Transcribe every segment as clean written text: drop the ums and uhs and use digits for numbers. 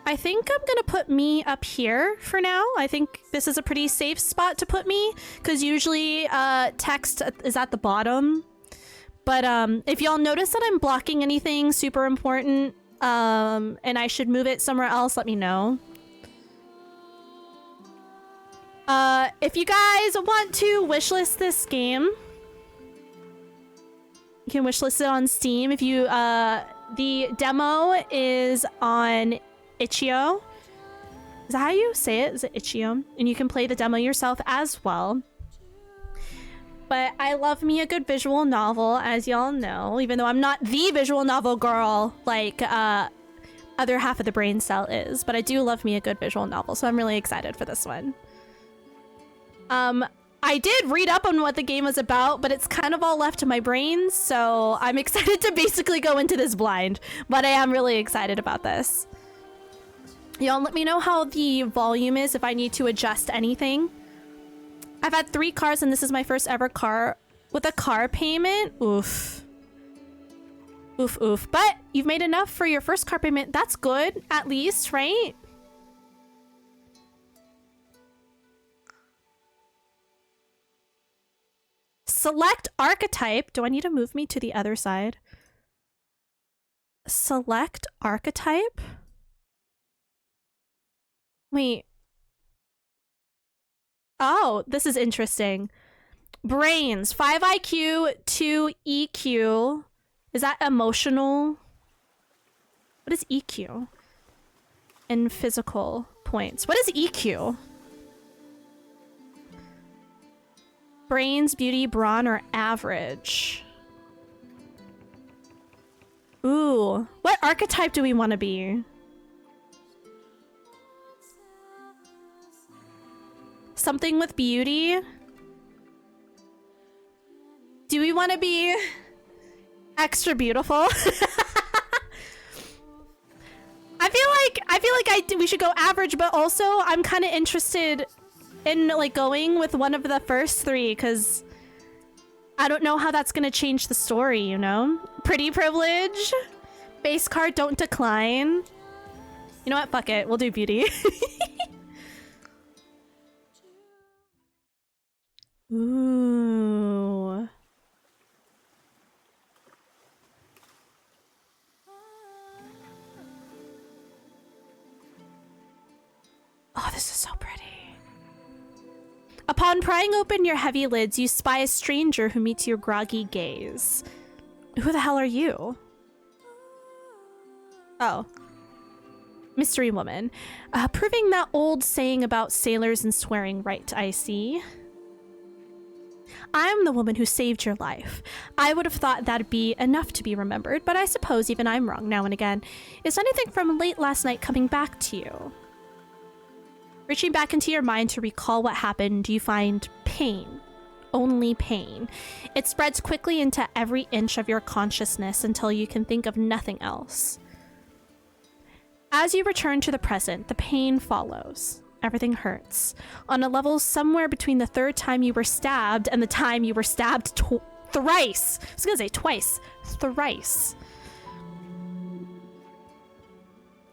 I think I'm gonna put me up here for now. I think this is a pretty safe spot to put me, because usually text is at the bottom. But if y'all notice that I'm blocking anything super important and I should move it somewhere else, let me know. If you guys want to wishlist this game, you can wishlist it on Steam. If you the demo is on Itch.io. Is that how you say it? Is it Itch.io? And you can play the demo yourself as well. But I love me a good visual novel, as y'all know, even though I'm not the visual novel girl like other half of the brain cell is. But I do love me a good visual novel, so I'm really excited for this one. I did read up on what the game was about, but it's kind of all left to my brain, so I'm excited to basically go into this blind. But I am really excited about this. Y'all let me know how the volume is if I need to adjust anything. I've had 3 cars and this is my first ever car with a car payment. Oof. Oof, oof. But you've made enough for your first car payment. That's good, at least, right? Select archetype. Do I need to move me to the other side? Select archetype? Wait. Oh, this is interesting. Brains, 5 IQ, 2 EQ. Is that emotional? What is EQ? And physical points. What is EQ? Brains, beauty, brawn, or average? Ooh, what archetype do we want to be? Something with beauty? Do we want to be extra beautiful? I feel like we should go average, but also I'm kind of interested in like going with one of the first 3 because I don't know how that's gonna change the story, you know? Pretty privilege, base card, don't decline. You know what? Fuck it. We'll do beauty. Ooh. Oh, this is so pretty. Upon prying open your heavy lids, you spy a stranger who meets your groggy gaze. Who the hell are you? Oh. Mystery woman. Proving that old saying about sailors and swearing right, I see. I'm the woman who saved your life. I would have thought that'd be enough to be remembered, but I suppose even I'm wrong now and again. Is anything from late last night coming back to you? Reaching back into your mind to recall what happened, you find pain. Only pain. It spreads quickly into every inch of your consciousness until you can think of nothing else. As you return to the present, the pain follows. Everything hurts. On a level somewhere between the 3rd time you were stabbed and the time you were stabbed thrice. I was gonna say twice. Thrice.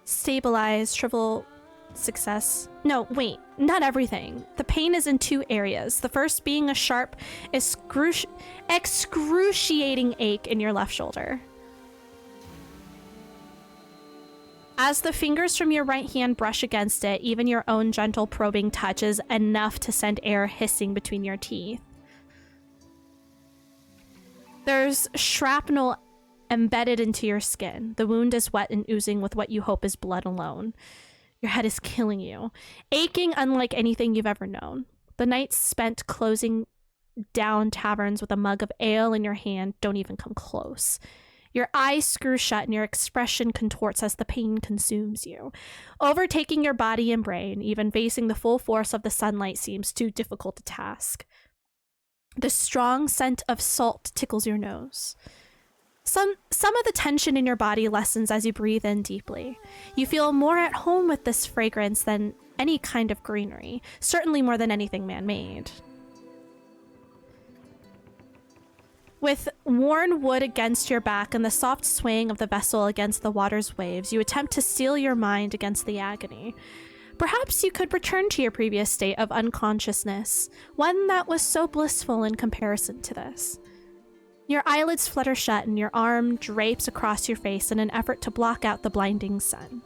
Stabilize, shrivel, success. No, wait, not everything. The pain is in 2 areas. The first being a sharp, excruciating ache in your left shoulder. As the fingers from your right hand brush against it, even your own gentle probing touch is enough to send air hissing between your teeth. There's shrapnel embedded into your skin. The wound is wet and oozing with what you hope is blood alone. Your head is killing you, aching unlike anything you've ever known. The nights spent closing down taverns with a mug of ale in your hand don't even come close. Your eyes screw shut and your expression contorts as the pain consumes you. Overtaking your body and brain, even facing the full force of the sunlight seems too difficult a task. The strong scent of salt tickles your nose. Some of the tension in your body lessens as you breathe in deeply. You feel more at home with this fragrance than any kind of greenery, certainly more than anything man-made. With worn wood against your back and the soft swaying of the vessel against the water's waves, you attempt to steel your mind against the agony. Perhaps you could return to your previous state of unconsciousness, one that was so blissful in comparison to this. Your eyelids flutter shut and your arm drapes across your face in an effort to block out the blinding sun.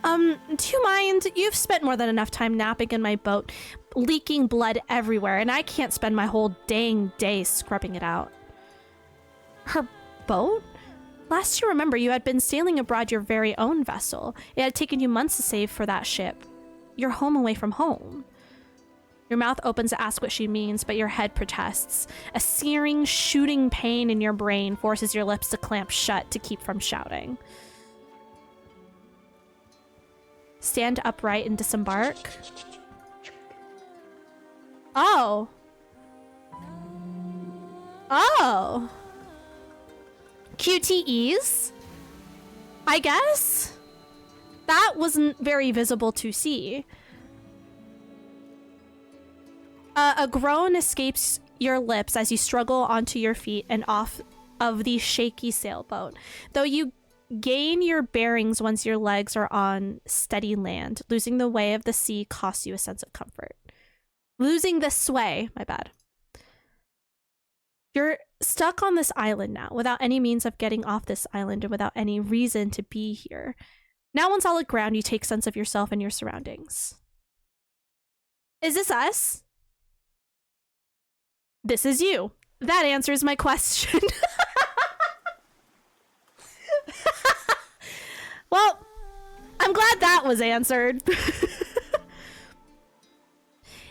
Do you mind? You've spent more than enough time napping in my boat, leaking blood everywhere, and I can't spend my whole dang day scrubbing it out. Her boat? Last you remember, you had been sailing abroad your very own vessel. It had taken you months to save for that ship. You're home away from home. Your mouth opens to ask what she means, but your head protests. A searing, shooting pain in your brain forces your lips to clamp shut to keep from shouting. Stand upright and disembark. Oh. Oh. QTEs? I guess? That wasn't very visible to see. A groan escapes your lips as you struggle onto your feet and off of the shaky sailboat. Though you gain your bearings once your legs are on steady land, losing the way of the sea costs you a sense of comfort. Losing the sway, my bad. You're stuck on this island now, without any means of getting off this island and without any reason to be here. Now on solid ground, you take sense of yourself and your surroundings. Is this us? This is you. That answers my question. Well, I'm glad that was answered.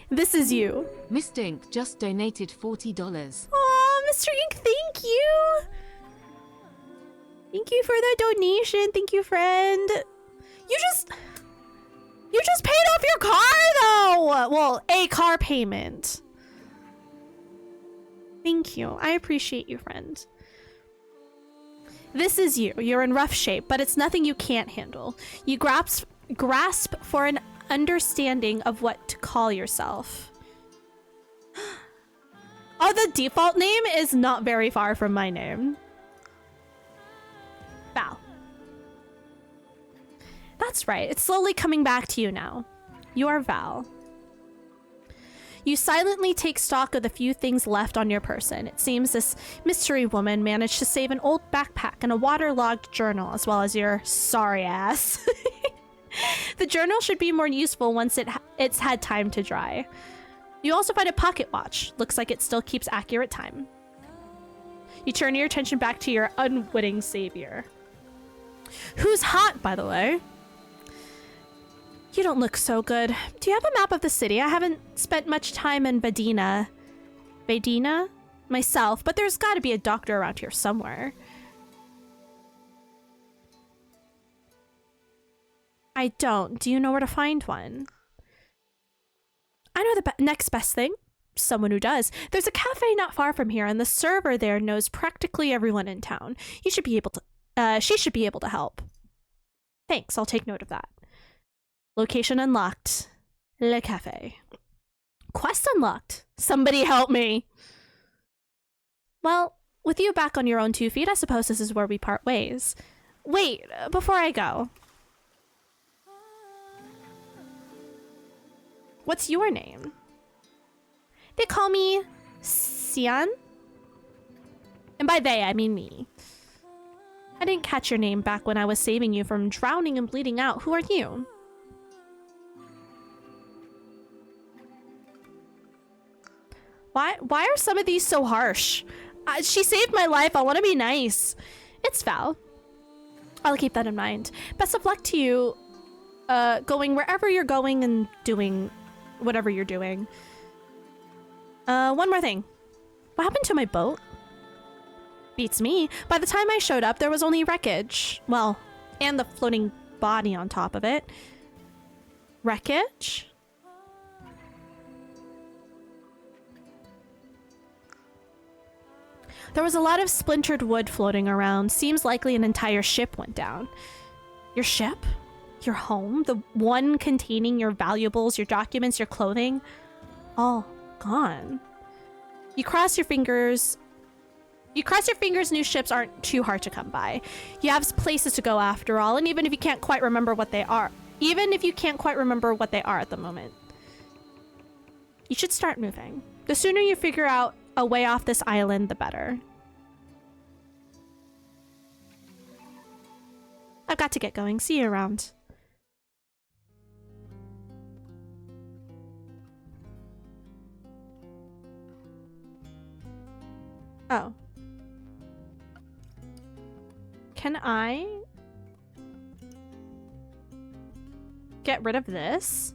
This is you. Miss Dink just donated $40. Oh, Mr. Ink, thank you. Thank you for the donation. Thank you, friend. You just paid off your car, though. Well, a car payment. Thank you. I appreciate you, friend. This is you. You're in rough shape, but it's nothing you can't handle. You grasp for an understanding of what to call yourself. Oh, the default name is not very far from my name. Val. That's right. It's slowly coming back to you now. You are Val. You silently take stock of the few things left on your person. It seems this mystery woman managed to save an old backpack and a waterlogged journal, as well as your sorry ass. The journal should be more useful once it's had time to dry. You also find a pocket watch. Looks like it still keeps accurate time. You turn your attention back to your unwitting savior. Who's hot, by the way? You don't look so good. Do you have a map of the city? I haven't spent much time in Badina myself, but there's got to be a doctor around here somewhere. I don't. Do you know where to find one? I know the next best thing. Someone who does. There's a cafe not far from here, and the server there knows practically everyone in town. You should be able to. She should be able to help. Thanks. I'll take note of that. Location unlocked. Le cafe. Quest unlocked. Somebody help me. Well, with you back on your own 2 feet, I suppose this is where we part ways. Wait, before I go. What's your name? They call me Sian. And by they, I mean me. I didn't catch your name back when I was saving you from drowning and bleeding out. Who are you? Why are some of these so harsh? She saved my life. I want to be nice. It's Val. I'll keep that in mind. Best of luck to you going wherever you're going and doing whatever you're doing. One more thing. What happened to my boat? Beats me. By the time I showed up, there was only wreckage. Well, and the floating body on top of it. Wreckage? There was a lot of splintered wood floating around. Seems likely an entire ship went down. Your ship? Your home? The one containing your valuables, your documents, your clothing? All gone. You cross your fingers. You cross your fingers new ships aren't too hard to come by. You have places to go after all, and even if you can't quite remember what they are, at the moment, you should start moving. The sooner you figure out a way off this island, the better. I've got to get going. See you around. Oh. Can I get rid of this?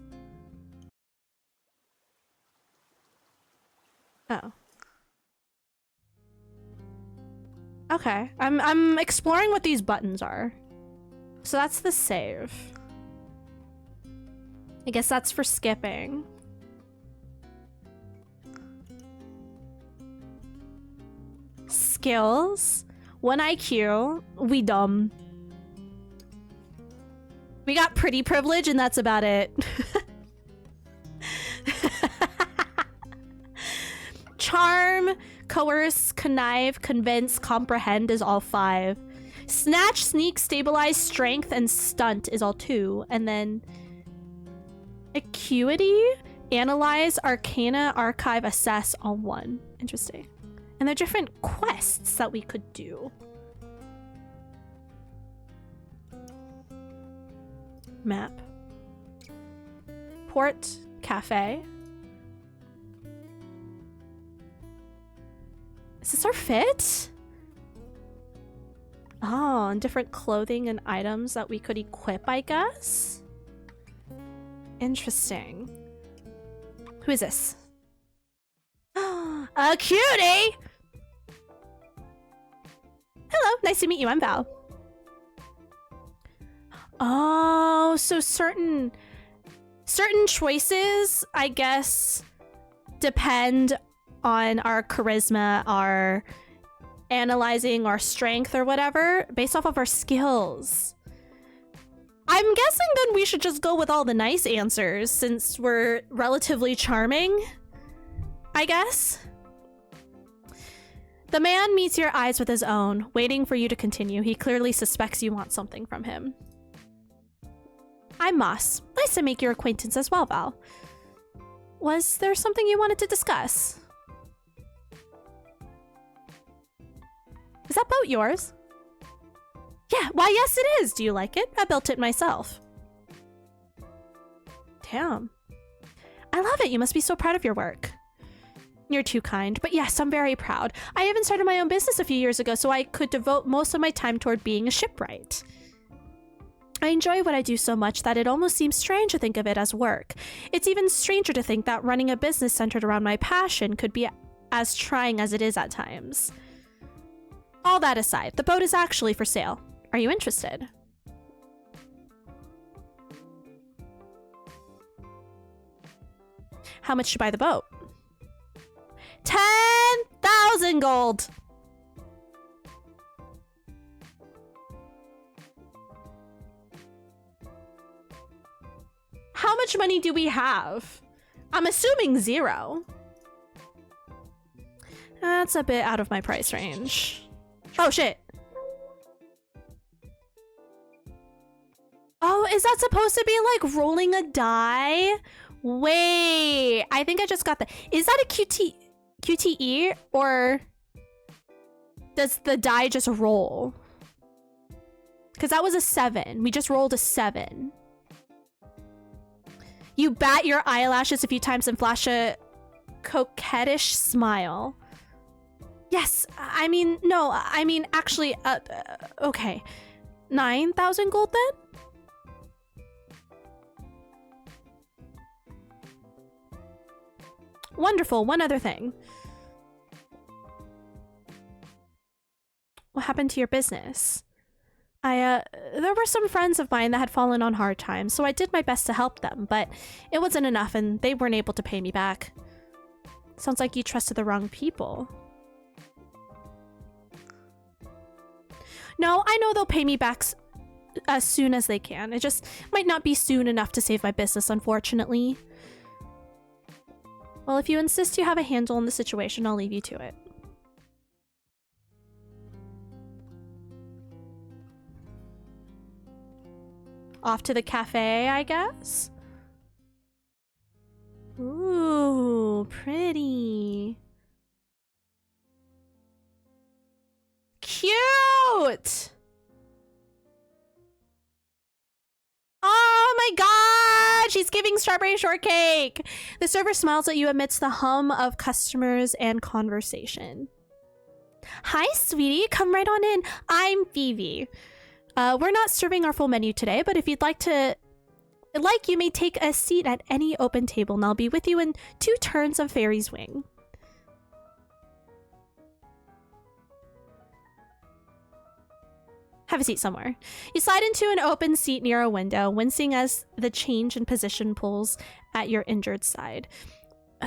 Oh. Okay. I'm exploring what these buttons are. So that's the save. I guess that's for skipping. Skills. 1 IQ. We dumb. We got pretty privilege and that's about it. Charm, coerce, connive, convince, comprehend is all 5. Snatch, sneak, stabilize, strength, and stunt is all 2. And then acuity, analyze, arcana, archive, assess, all 1. Interesting. And there are different quests that we could do. Map. Port, cafe. Is this our fit? Oh, and different clothing and items that we could equip, I guess? Interesting. Who is this? A cutie! Hello, nice to meet you. I'm Val. Oh, so certain choices, I guess, depend on our charisma, our analyzing, our strength, or whatever, based off of our skills. I'm guessing then we should just go with all the nice answers since we're relatively charming, I guess. The man meets your eyes with his own, waiting for you to continue. He clearly suspects you want something from him. I'm Moss. Nice to make your acquaintance as well, Val. Was there something you wanted to discuss? Is that boat yours? Yeah, why yes it is. Do you like it? I built it myself. Damn. I love it. You must be so proud of your work. You're too kind, but yes, I'm very proud. I even started my own business a few years ago so I could devote most of my time toward being a shipwright. I enjoy what I do so much that it almost seems strange to think of it as work. It's even stranger to think that running a business centered around my passion could be as trying as it is at times. All that aside, the boat is actually for sale. Are you interested? How much to buy the boat? 10,000 gold! How much money do we have? I'm assuming 0. That's a bit out of my price range. Oh, shit. Oh, is that supposed to be like rolling a die? Wait, I think I just got that. Is that a QTE or does the die just roll? Because that was a 7. We just rolled a 7. You bat your eyelashes a few times and flash a coquettish smile. Yes, I mean, no, I mean, actually, okay. 9,000 gold then? Wonderful, one other thing. What happened to your business? There were some friends of mine that had fallen on hard times, so I did my best to help them, but it wasn't enough and they weren't able to pay me back. Sounds like you trusted the wrong people. No, I know they'll pay me back as soon as they can. It just might not be soon enough to save my business, unfortunately. Well, if you insist you have a handle on the situation, I'll leave you to it. Off to the cafe, I guess? Ooh, pretty. Cute! Oh my god! She's giving strawberry shortcake! The server smiles at you amidst the hum of customers and conversation. Hi, sweetie. Come right on in. I'm Phoebe. We're not serving our full menu today, but if you'd like, you may take a seat at any open table, and I'll be with you in 2 turns of Fairy's Wing. Have a seat somewhere. You slide into an open seat near a window, wincing as the change in position pulls at your injured side.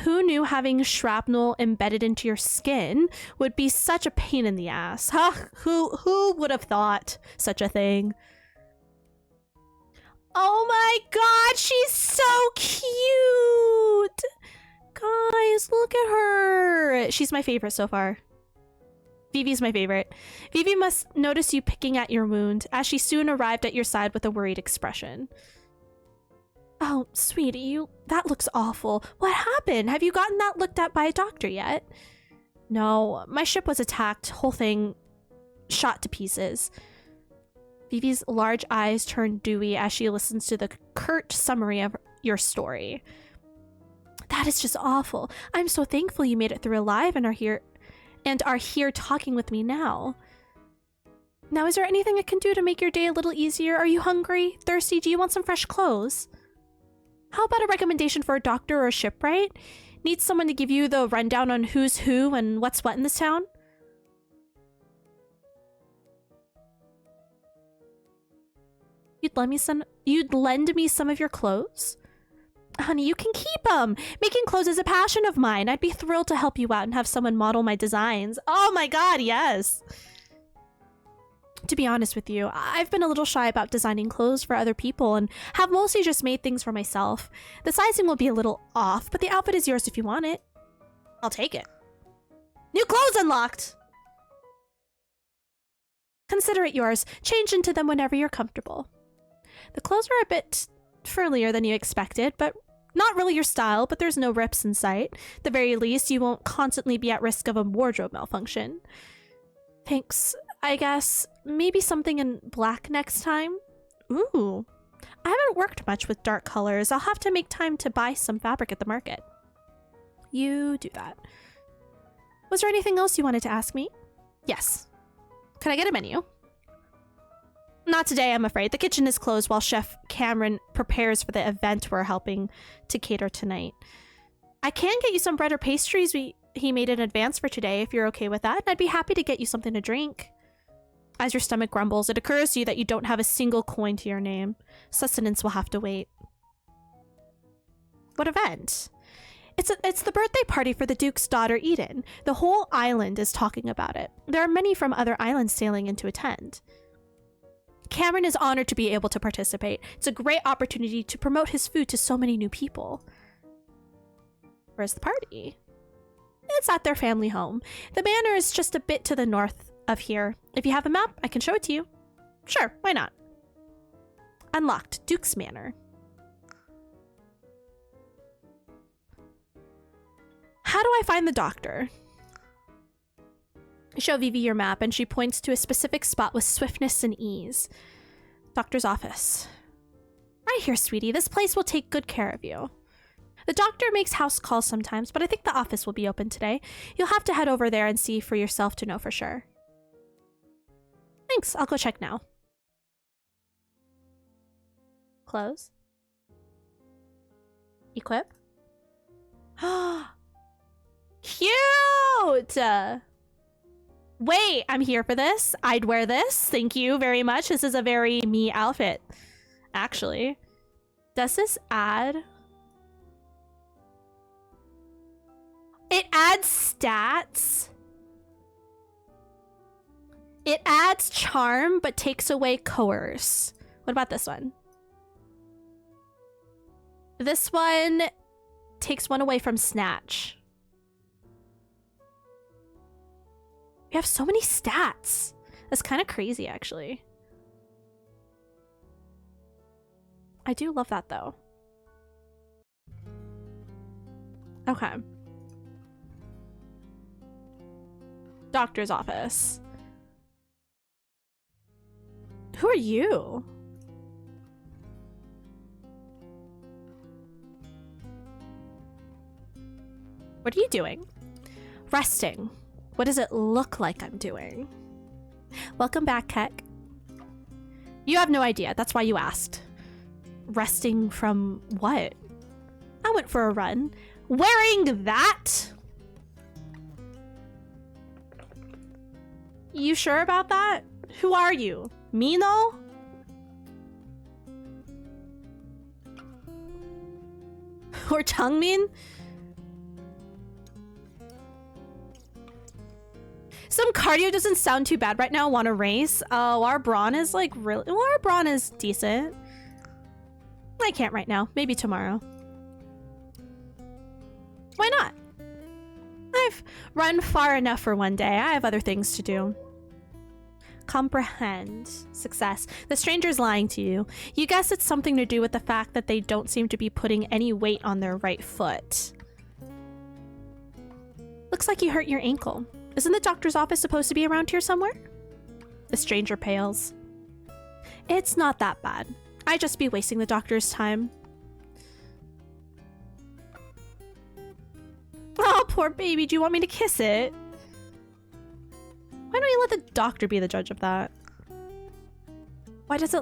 Who knew having shrapnel embedded into your skin would be such a pain in the ass? Huh? Who would have thought such a thing? Oh my god, she's so cute! Guys, look at her! She's my favorite so far. Vivi's my favorite. Vivi must notice you picking at your wound, as she soon arrived at your side with a worried expression. Oh, sweetie, that looks awful. What happened? Have you gotten that looked at by a doctor yet? No, my ship was attacked. Whole thing shot to pieces. Vivi's large eyes turn dewy as she listens to the curt summary of your story. That is just awful. I'm so thankful you made it through alive and are here talking with me now. Now, is there anything I can do to make your day a little easier? Are you hungry? Thirsty? Do you want some fresh clothes? How about a recommendation for a doctor or a shipwright? Need someone to give you the rundown on who's who and what's what in this town? You'd lend me some of your clothes? Honey, you can keep them. Making clothes is a passion of mine. I'd be thrilled to help you out and have someone model my designs. Oh my god, yes. To be honest with you, I've been a little shy about designing clothes for other people and have mostly just made things for myself. The sizing will be a little off, but the outfit is yours if you want it. I'll take it. New clothes unlocked! Consider it yours. Change into them whenever you're comfortable. The clothes are a bit frillier than you expected, but not really your style, but there's no rips in sight. At the very least, you won't constantly be at risk of a wardrobe malfunction. Thanks. I guess maybe something in black next time? Ooh. I haven't worked much with dark colors. I'll have to make time to buy some fabric at the market. You do that. Was there anything else you wanted to ask me? Yes. Can I get a menu? Not today, I'm afraid. The kitchen is closed while Chef Cameron prepares for the event we're helping to cater tonight. I can get you some bread or pastries he made in advance for today if you're okay with that, and I'd be happy to get you something to drink. As your stomach grumbles, it occurs to you that you don't have a single coin to your name. Sustenance will have to wait. What event? It's the birthday party for the Duke's daughter, Eden. The whole island is talking about it. There are many from other islands sailing in to attend. Cameron is honored to be able to participate. It's a great opportunity to promote his food to so many new people. Where's the party? It's at their family home. The manor is just a bit to the north of here. If you have a map, I can show it to you. Sure, why not? Unlocked. Duke's Manor. How do I find the doctor? Show Vivi your map, and she points to a specific spot with swiftness and ease. Doctor's office. Right here, sweetie. This place will take good care of you. The doctor makes house calls sometimes, but I think the office will be open today. You'll have to head over there and see for yourself to know for sure. Thanks. I'll go check now. Close. Equip. Cute! Wait, I'm here for this. I'd wear this. Thank you very much. This is a very me outfit, actually. Does this add... It adds stats. It adds charm, but takes away coerce. What about this one? This one takes one away from Snatch. We have so many stats. That's kind of crazy, actually. I do love that, though. Okay. Doctor's office. Who are you? What are you doing? Resting. What does it look like I'm doing? Welcome back, Keck. You have no idea. That's why you asked. Resting from what? I went for a run. Wearing that? You sure about that? Who are you? Mino? Or Changmin? Some cardio doesn't sound too bad right now. Want to race? Oh, our brawn is like really... Well, our brawn is decent. I can't right now. Maybe tomorrow. Why not? I've run far enough for one day. I have other things to do. Comprehend. Success. The stranger's lying to you. You guess it's something to do with the fact that they don't seem to be putting any weight on their right foot. Looks like you hurt your ankle. Isn't the doctor's office supposed to be around here somewhere? The stranger pales. It's not that bad. I'd just be wasting the doctor's time. Oh, poor baby. Do you want me to kiss it? Why don't you let the doctor be the judge of that? What does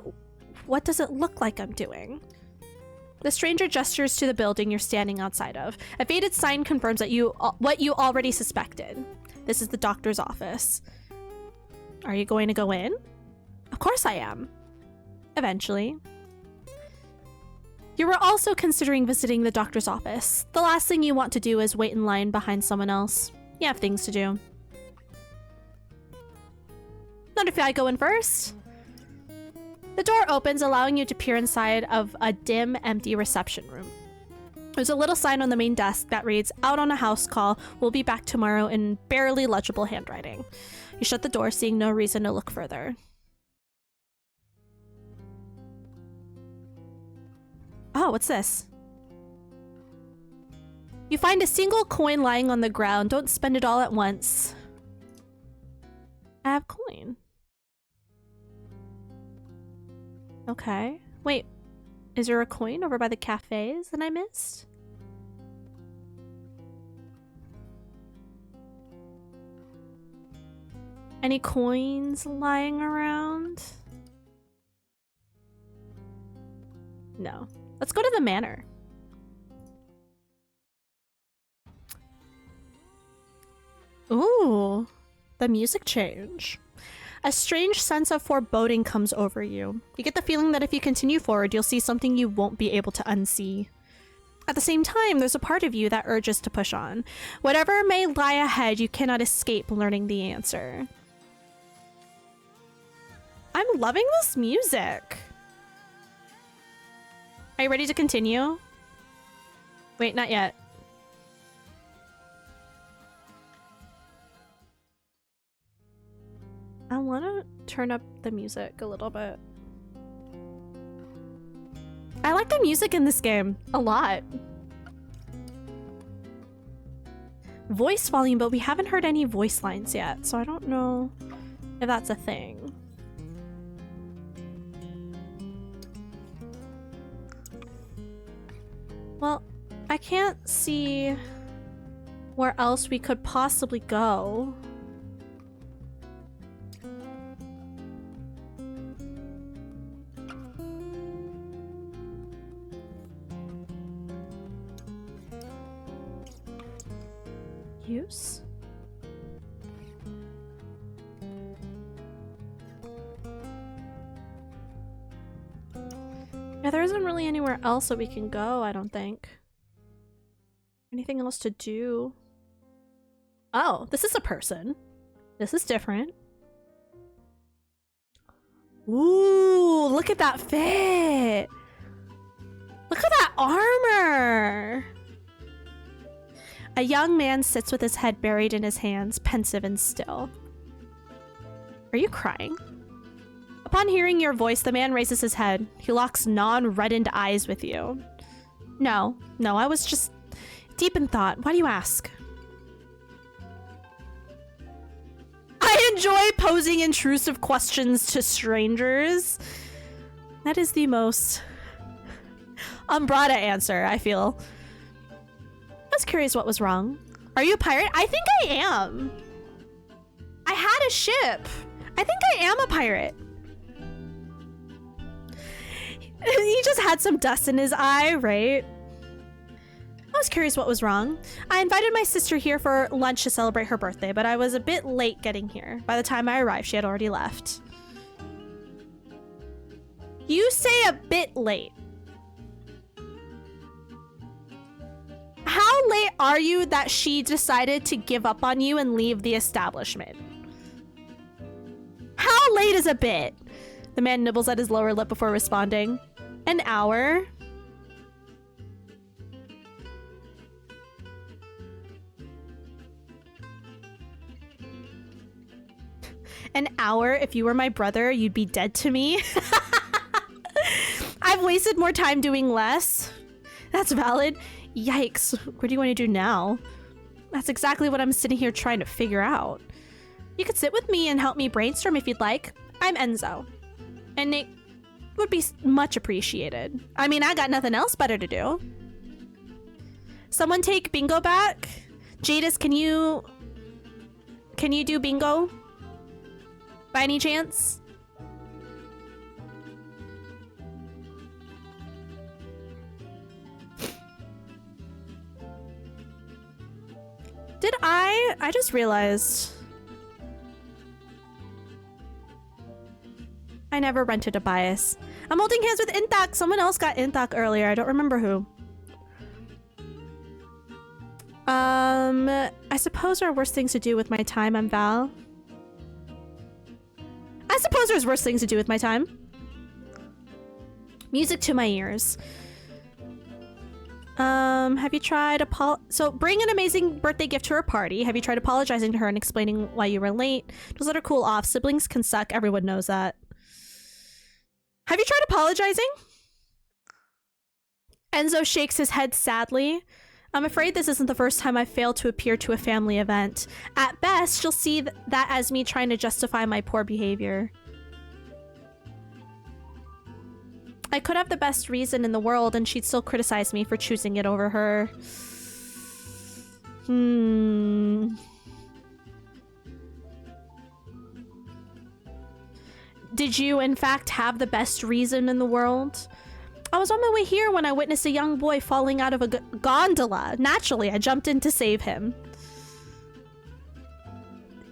it look like I'm doing? The stranger gestures to the building you're standing outside of. A faded sign confirms that what you already suspected. This is the doctor's office. Are you going to go in? Of course I am. Eventually. You were also considering visiting the doctor's office. The last thing you want to do is wait in line behind someone else. You have things to do. Not if I go in first. The door opens, allowing you to peer inside of a dim, empty reception room. There's a little sign on the main desk that reads, "Out on a house call. We'll be back tomorrow," in barely legible handwriting. You shut the door, seeing no reason to look further. Oh, what's this? You find a single coin lying on the ground. Don't spend it all at once. I have coin. Okay. Wait, is there a coin over by the cafes that I missed? Any coins lying around? No. Let's go to the manor. Ooh, the music change. A strange sense of foreboding comes over you. You get the feeling that if you continue forward, you'll see something you won't be able to unsee. At the same time, there's a part of you that urges to push on. Whatever may lie ahead, you cannot escape learning the answer. I'm loving this music. Are you ready to continue? Wait, not yet. I want to turn up the music a little bit. I like the music in this game a lot. Voice volume, but we haven't heard any voice lines yet, so I don't know if that's a thing. Well, I can't see where else we could possibly go. Use? Yeah, there isn't really anywhere else that we can go, I don't think. Anything else to do? Oh, this is a person. This is different. Ooh, look at that fit. Look at that armor. A young man sits with his head buried in his hands, pensive and still. Are you crying? Upon hearing your voice, the man raises his head. He locks non-reddened eyes with you. No, I was just deep in thought. Why do you ask? I enjoy posing intrusive questions to strangers. That is the most umbrada answer, I feel. I was curious what was wrong. Are you a pirate? I think I am. I had a ship. I think I am a pirate. He just had some dust in his eye, right? I was curious what was wrong. I invited my sister here for lunch to celebrate her birthday, but I was a bit late getting here. By the time I arrived, she had already left. You say a bit late. How late are you that she decided to give up on you and leave the establishment? How late is a bit? The man nibbles at his lower lip before responding. An hour? An hour? If you were my brother, you'd be dead to me. I've wasted more time doing less. That's valid. Yikes. What do you want to do now? That's exactly what I'm sitting here trying to figure out. You could sit with me and help me brainstorm if you'd like. I'm Enzo. And it would be much appreciated. I mean, I got nothing else better to do. Someone take bingo back? Jadis, can you do bingo? By any chance? Did I just realized I never rented a bias. I'm holding hands with Intak. Someone else got Intak earlier. I don't remember who. I suppose there are worse things to do with my time. I'm Val. I suppose there's worse things to do with my time. Music to my ears. Have you tried so bring an amazing birthday gift to her party. Have you tried apologizing to her and explaining why you were late? Just let her cool off. Siblings can suck. Everyone knows that. Have you tried apologizing? Enzo shakes his head sadly. I'm afraid this isn't the first time I've failed to appear to a family event. At best, she'll see that as me trying to justify my poor behavior. I could have the best reason in the world and she'd still criticize me for choosing it over her. Did you, in fact, have the best reason in the world? I was on my way here when I witnessed a young boy falling out of a gondola. Naturally, I jumped in to save him.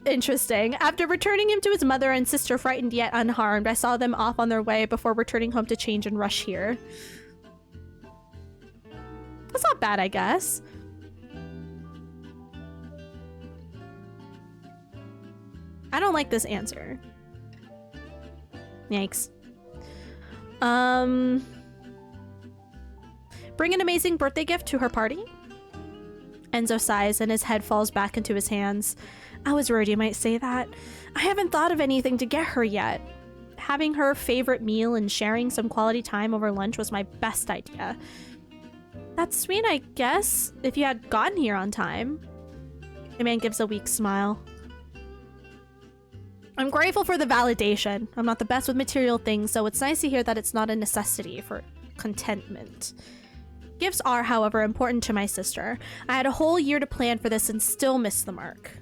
Interesting. After returning him to his mother and sister frightened yet unharmed, I saw them off on their way before returning home to change and rush here. That's not bad, I guess. I don't like this answer. Yikes. Bring an amazing birthday gift to her party? Enzo sighs and his head falls back into his hands. I was worried you might say that. I haven't thought of anything to get her yet. Having her favorite meal and sharing some quality time over lunch was my best idea. That's sweet, I guess, if you had gotten here on time. The man gives a weak smile. I'm grateful for the validation. I'm not the best with material things, so it's nice to hear that it's not a necessity for contentment. Gifts are, however, important to my sister. I had a whole year to plan for this and still missed the mark.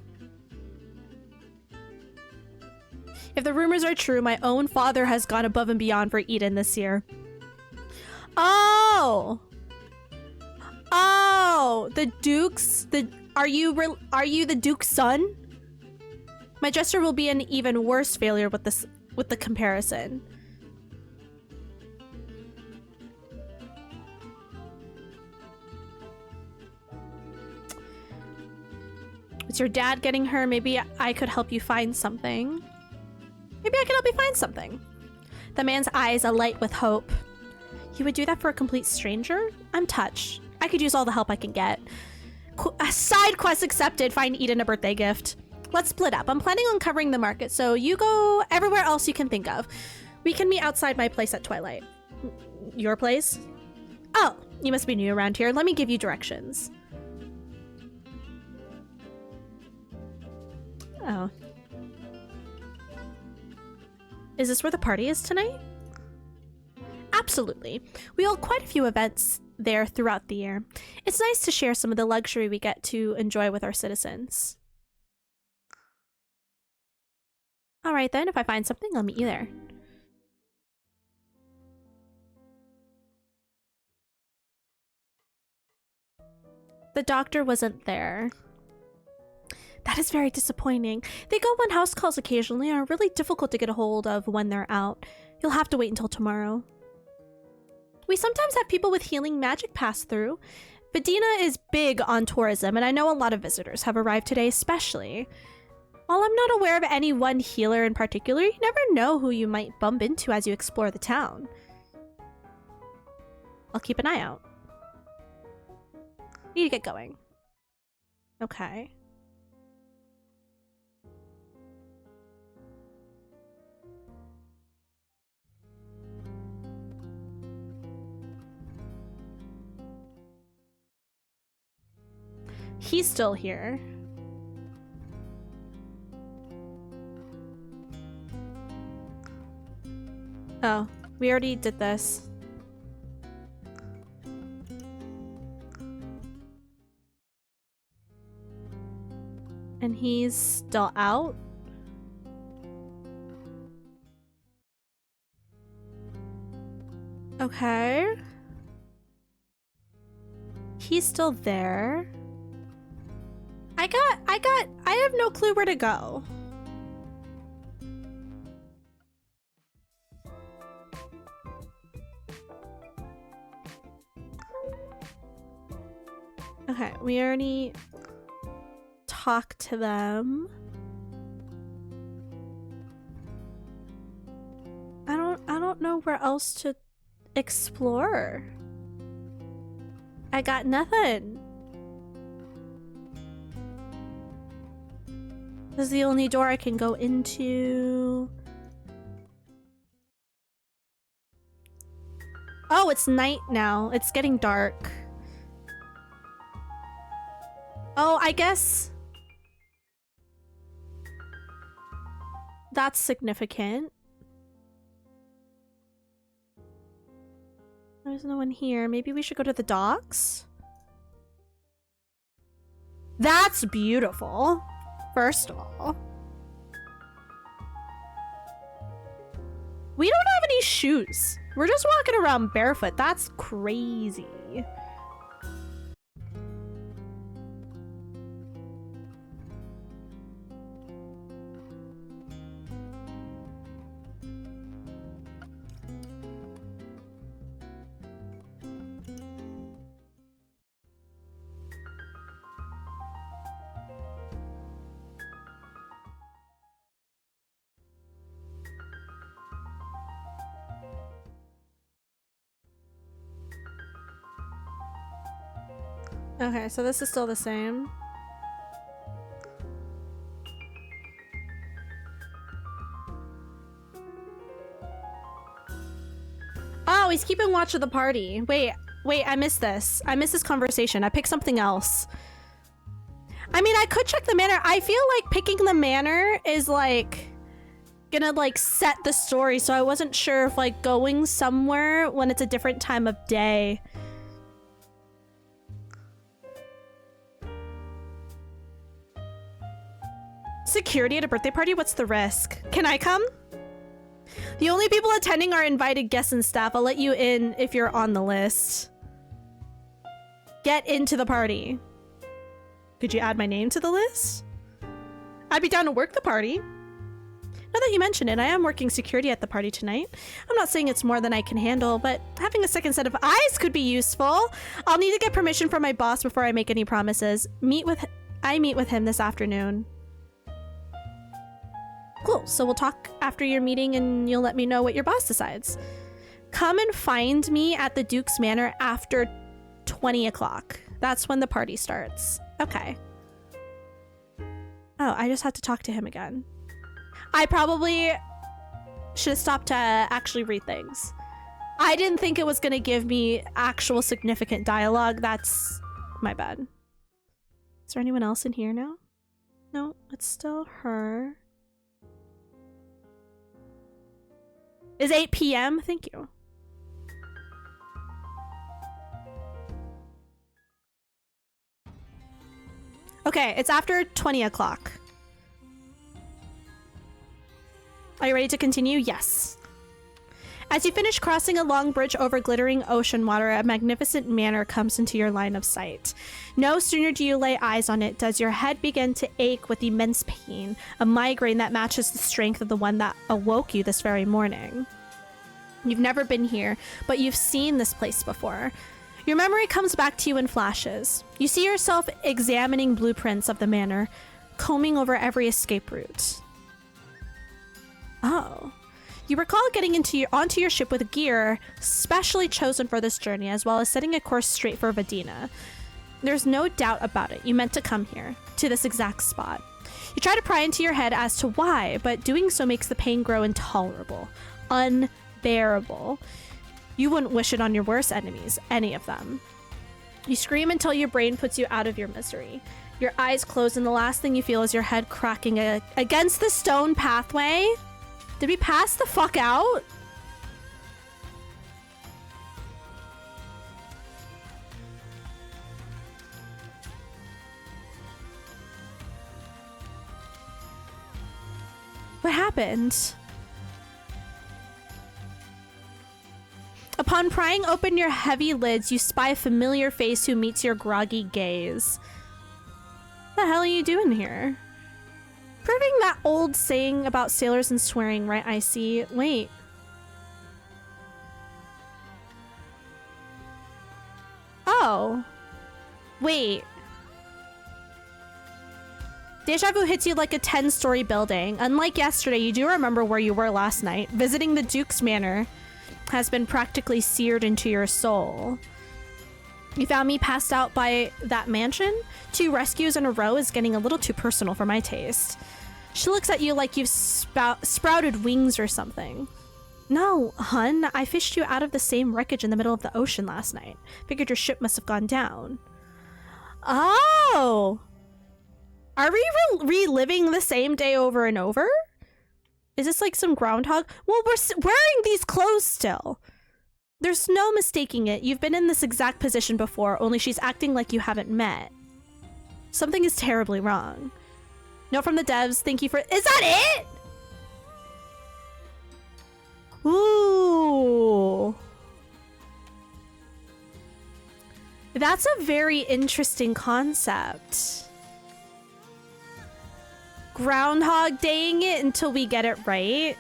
If the rumors are true, my own father has gone above and beyond for Eden this year. Oh! Oh! The Duke's... Are you the Duke's son? My gesture will be an even worse failure with the comparison. Is your dad getting her? Maybe I could help you find something. Maybe I can help you find something. The man's eyes alight with hope. You would do that for a complete stranger? I'm touched. I could use all the help I can get. A side quest accepted. Find Eden a birthday gift. Let's split up. I'm planning on covering the market, so you go everywhere else you can think of. We can meet outside my place at twilight. Your place? Oh, you must be new around here. Let me give you directions. Oh. Is this where the party is tonight? Absolutely. We hold quite a few events there throughout the year. It's nice to share some of the luxury we get to enjoy with our citizens. Alright then, if I find something, I'll meet you there. The doctor wasn't there. That is very disappointing. They go on house calls occasionally and are really difficult to get a hold of when they're out. You'll have to wait until tomorrow. We sometimes have people with healing magic pass through. Bedina is big on tourism, and I know a lot of visitors have arrived today especially. While I'm not aware of any one healer in particular, you never know who you might bump into as you explore the town. I'll keep an eye out. Need to get going. Okay. He's still here. Oh, we already did this. And he's still out? Okay. He's still there. I have no clue where to go. Okay, we already talked to them. I don't know where else to explore. I got nothing. This is the only door I can go into. Oh, it's night now. It's getting dark. Oh, I guess that's significant. There's no one here. Maybe we should go to the docks? That's beautiful. First of all. We don't have any shoes. We're just walking around barefoot. That's crazy. Okay, so this is still the same. Oh, he's keeping watch of the party. Wait, I missed this. I missed this conversation. I picked something else. I mean, I could check the manor. I feel like picking the manor is like gonna like set the story, so I wasn't sure if like going somewhere when it's a different time of day. Security at a birthday party? What's the risk? Can I come? The only people attending are invited guests and staff. I'll let you in if you're on the list. Get into the party. Could you add my name to the list? I'd be down to work the party. Now that you mention it, I am working security at the party tonight. I'm not saying it's more than I can handle, but having a second set of eyes could be useful. I'll need to get permission from my boss before I make any promises. I meet with him this afternoon. Cool, so we'll talk after your meeting and you'll let me know what your boss decides. Come and find me at the Duke's Manor after 20 o'clock. That's when the party starts. Okay. Oh, I just had to talk to him again. I probably should have stopped to actually read things. I didn't think it was going to give me actual significant dialogue. That's my bad. Is there anyone else in here now? No, it's still her. Is 8 p.m.? Thank you. Okay, it's after 20 o'clock. Are you ready to continue? Yes. As you finish crossing a long bridge over glittering ocean water, a magnificent manor comes into your line of sight. No sooner do you lay eyes on it does your head begin to ache with immense pain, a migraine that matches the strength of the one that awoke you this very morning. You've never been here, but you've seen this place before. Your memory comes back to you in flashes. You see yourself examining blueprints of the manor, combing over every escape route. Oh. You recall getting onto your ship with gear specially chosen for this journey, as well as setting a course straight for Vadina. There's no doubt about it. You meant to come here, to this exact spot. You try to pry into your head as to why, but doing so makes the pain grow intolerable, unbearable. You wouldn't wish it on your worst enemies, any of them. You scream until your brain puts you out of your misery. Your eyes close, and the last thing you feel is your head cracking against the stone pathway. Did we pass the fuck out? What happened? Upon prying open your heavy lids, you spy a familiar face who meets your groggy gaze. What the hell are you doing here? Proving that old saying about sailors and swearing, right? I see. Wait. Oh. Wait. Deja vu hits you like a 10-story building. Unlike yesterday, you do remember where you were last night. Visiting the Duke's Manor has been practically seared into your soul. You found me passed out by that mansion? 2 rescues in a row is getting a little too personal for my taste. She looks at you like you've sprouted wings or something. No, hun, I fished you out of the same wreckage in the middle of the ocean last night. Figured your ship must have gone down. Oh! Are we reliving the same day over and over? Is this like some Groundhog? Well, we're wearing these clothes still. There's no mistaking it. You've been in this exact position before, only she's acting like you haven't met. Something is terribly wrong. Note from the devs, thank you for— Is that it? Ooh. That's a very interesting concept. Groundhog Daying it until we get it right.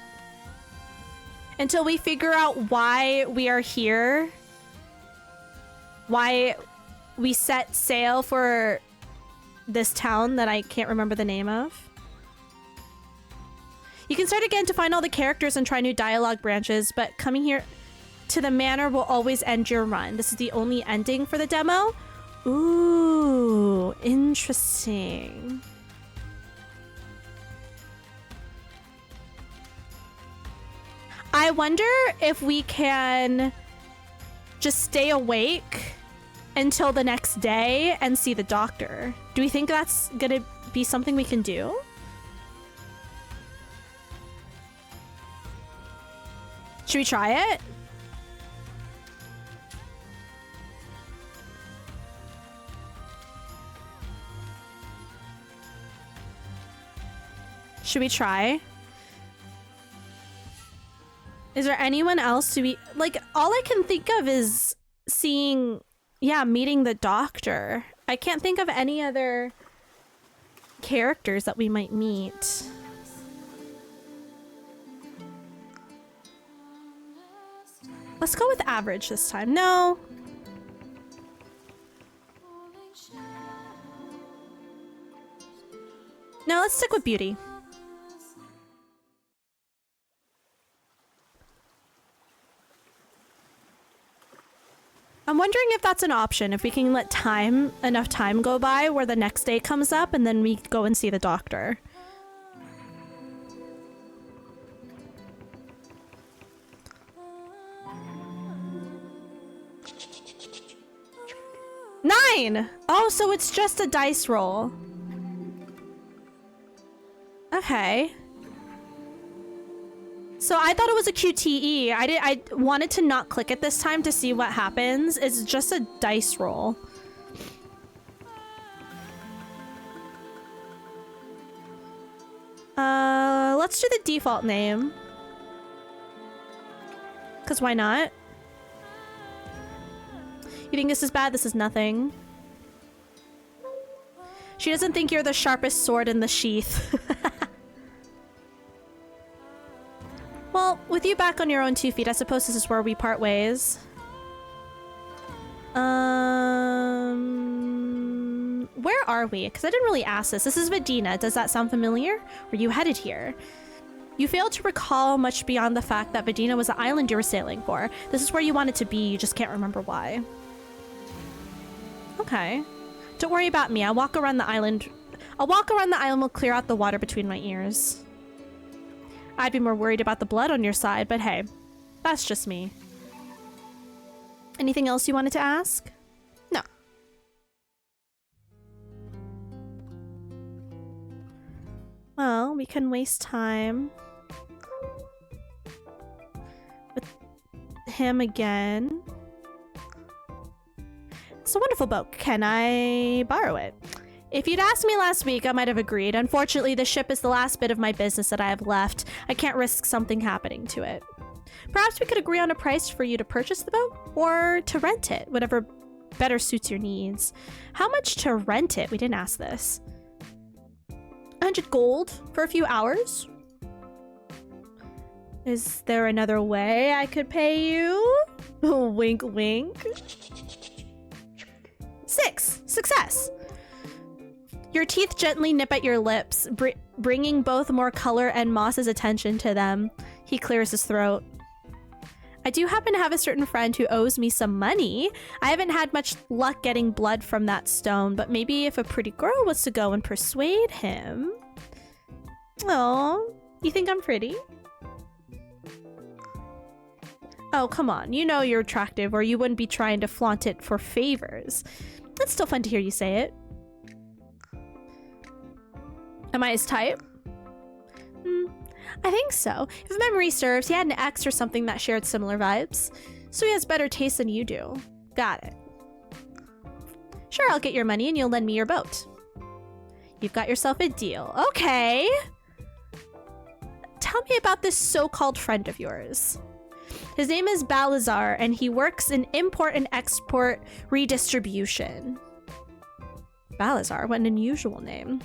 Until we figure out why we are here. Why we set sail for this town that I can't remember the name of. You can start again to find all the characters and try new dialogue branches, but coming here to the manor will always end your run. This is the only ending for the demo. Ooh, interesting. I wonder if we can just stay awake until the next day and see the doctor. Do we think that's gonna be something we can do? Should we try it? Should we try? Is there anyone else to be like? All I can think of is seeing, yeah, meeting the doctor. I can't think of any other characters that we might meet. Let's go with average this time. No. No, let's stick with beauty. I'm wondering if that's an option, if we can let enough time go by where the next day comes up and then we go and see the doctor. Nine! Oh, so it's just a dice roll. Okay. So I thought it was a QTE. I wanted to not click it this time to see what happens. It's just a dice roll. Let's do the default name. 'Cause why not? You think this is bad? This is nothing. She doesn't think you're the sharpest sword in the sheath. Well, with you back on your own 2 feet, I suppose this is where we part ways. Where are we? Because I didn't really ask this. This is Medina. Does that sound familiar? Were you headed here? You failed to recall much beyond the fact that Medina was the island you were sailing for. This is where you wanted to be, you just can't remember why. Okay. Don't worry about me. I'll walk around the island. We'll clear out the water between my ears. I'd be more worried about the blood on your side, but hey, that's just me. Anything else you wanted to ask? No. Well, we can waste time with him again. It's a wonderful boat. Can I borrow it? If you'd asked me last week, I might have agreed. Unfortunately, the ship is the last bit of my business that I have left. I can't risk something happening to it. Perhaps we could agree on a price for you to purchase the boat or to rent it, whatever better suits your needs. How much to rent it? We didn't ask this. 100 gold for a few hours? Is there another way I could pay you? Wink, wink. 6. Success. Your teeth gently nip at your lips, bringing both more color and Moss's attention to them. He clears his throat. I do happen to have a certain friend who owes me some money. I haven't had much luck getting blood from that stone, but maybe if a pretty girl was to go and persuade him... Oh, you think I'm pretty? Oh, come on. You know you're attractive, or you wouldn't be trying to flaunt it for favors. It's still fun to hear you say it. Am I his type? I think so. If memory serves, he had an ex or something that shared similar vibes. So he has better taste than you do. Got it. Sure, I'll get your money and you'll lend me your boat. You've got yourself a deal. Okay. Tell me about this so-called friend of yours. His name is Balazar, and he works in import and export redistribution. Balazar, what an unusual name.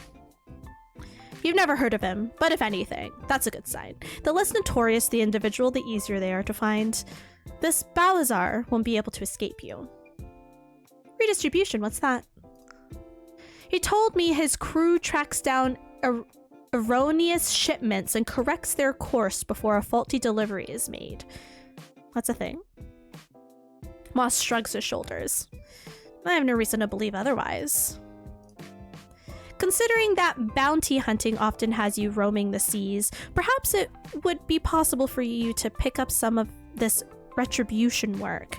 You've never heard of him, but if anything, that's a good sign. The less notorious the individual, the easier they are to find. This Balazar won't be able to escape you. Redistribution, what's that? He told me his crew tracks down erroneous shipments and corrects their course before a faulty delivery is made. That's a thing. Moss shrugs his shoulders. I have no reason to believe otherwise. Considering that bounty hunting often has you roaming the seas, perhaps it would be possible for you to pick up some of this retribution work.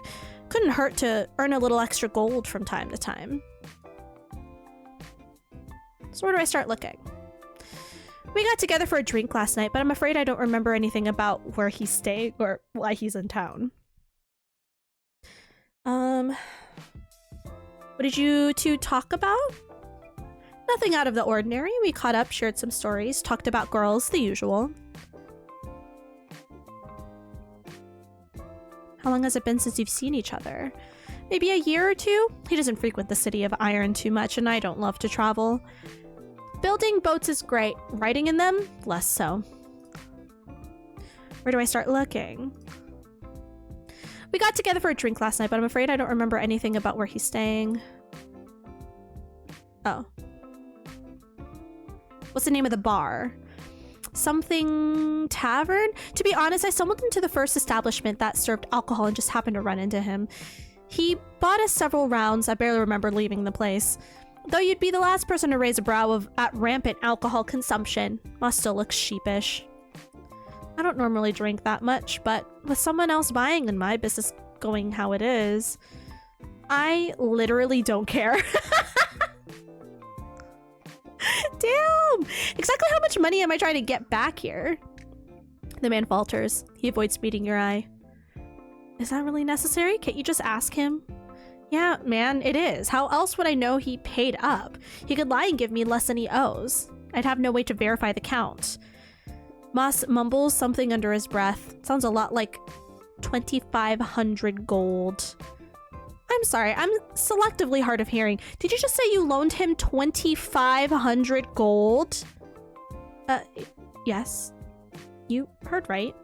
Couldn't hurt to earn a little extra gold from time to time. So where do I start looking? We got together for a drink last night, but I'm afraid I don't remember anything about where he's staying or why he's in town. What did you two talk about? Nothing out of the ordinary. We caught up, shared some stories, talked about girls, the usual. How long has it been since you've seen each other? Maybe a year or two? He doesn't frequent the city of Iron too much, and I don't love to travel. Building boats is great. Riding in them? Less so. Where do I start looking? We got together for a drink last night, but I'm afraid I don't remember anything about where he's staying. Oh. What's the name of the bar? Something Tavern? To be honest, I stumbled into the first establishment that served alcohol and just happened to run into him. He bought us several rounds. I barely remember leaving the place. Though you'd be the last person to raise a brow at rampant alcohol consumption. Moss still looks sheepish. I don't normally drink that much, but with someone else buying and my business going how it is, I literally don't care. Damn! Exactly how much money am I trying to get back here? The man falters. He avoids meeting your eye. Is that really necessary? Can't you just ask him? Yeah, man, it is. How else would I know he paid up? He could lie and give me less than he owes. I'd have no way to verify the count. Moss mumbles something under his breath. Sounds a lot like 2,500 gold. I'm sorry, I'm selectively hard of hearing. Did you just say you loaned him 2,500 gold? Yes. You heard right.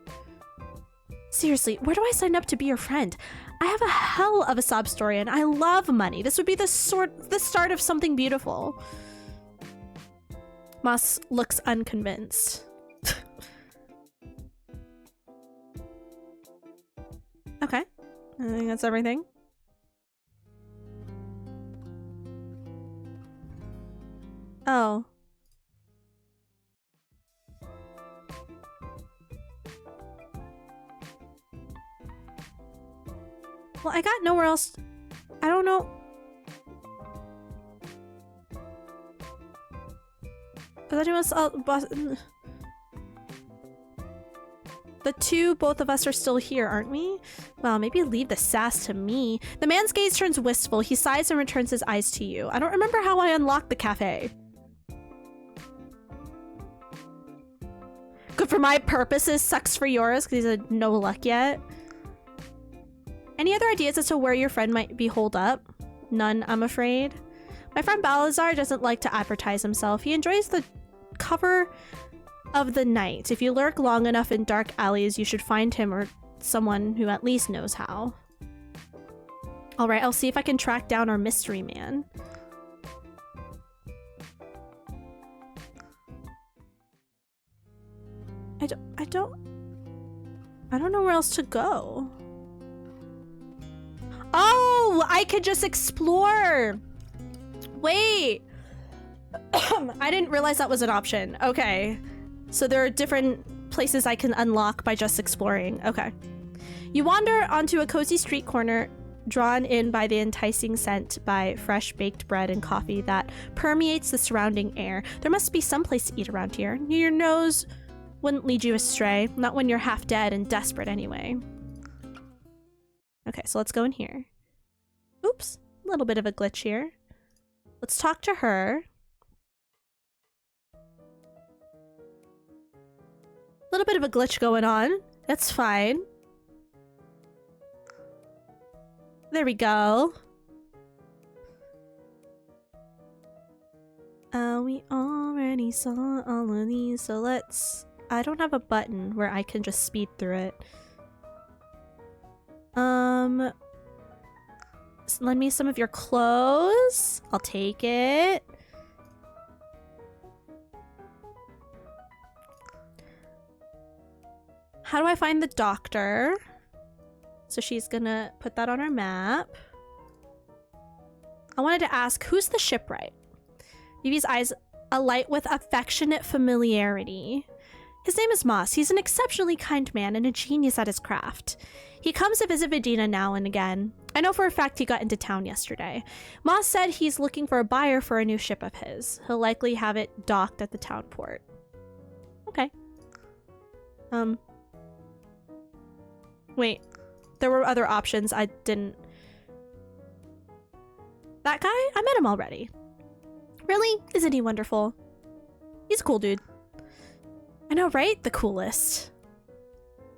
Seriously, where do I sign up to be your friend? I have a hell of a sob story and I love money. This would be the start of something beautiful. Moss looks unconvinced. Okay. I think that's everything. Oh. Well, I got nowhere else. I don't know. Is anyone else? Both of us are still here, aren't we? Well, maybe leave the sass to me. The man's gaze turns wistful. He sighs and returns his eyes to you. I don't remember how I unlocked the cafe. Good for my purposes, sucks for yours, because he's had no luck yet. Any other ideas as to where your friend might be holed up? None, I'm afraid. My friend Balazar doesn't like to advertise himself. He enjoys the cover of the night. If you lurk long enough in dark alleys, you should find him or someone who at least knows how. Alright, I'll see if I can track down our mystery man. I don't know where else to go. Oh, I could just explore. Wait. I didn't realize that was an option. Okay. So there are different places I can unlock by just exploring. Okay. You wander onto a cozy street corner, drawn in by the enticing scent by fresh baked bread and coffee that permeates the surrounding air. There must be some place to eat around here. Your nose wouldn't lead you astray, not when you're half dead and desperate anyway. Okay, so let's go in here. Oops, a little bit of a glitch here. Let's talk to her. A little bit of a glitch going on. That's fine. There we go. We already saw all of these, so let's... I don't have a button where I can just speed through it. Lend me some of your clothes. I'll take it. How do I find the doctor? So she's gonna put that on our map. I wanted to ask, who's the shipwright? Vivi's eyes alight with affectionate familiarity. His name is Moss. He's an exceptionally kind man and a genius at his craft. He comes to visit Vidina now and again. I know for a fact he got into town yesterday. Moss said he's looking for a buyer for a new ship of his. He'll likely have it docked at the town port. Okay. Wait. There were other options. I didn't... That guy? I met him already. Really? Isn't he wonderful? He's a cool dude. I know, right? The coolest.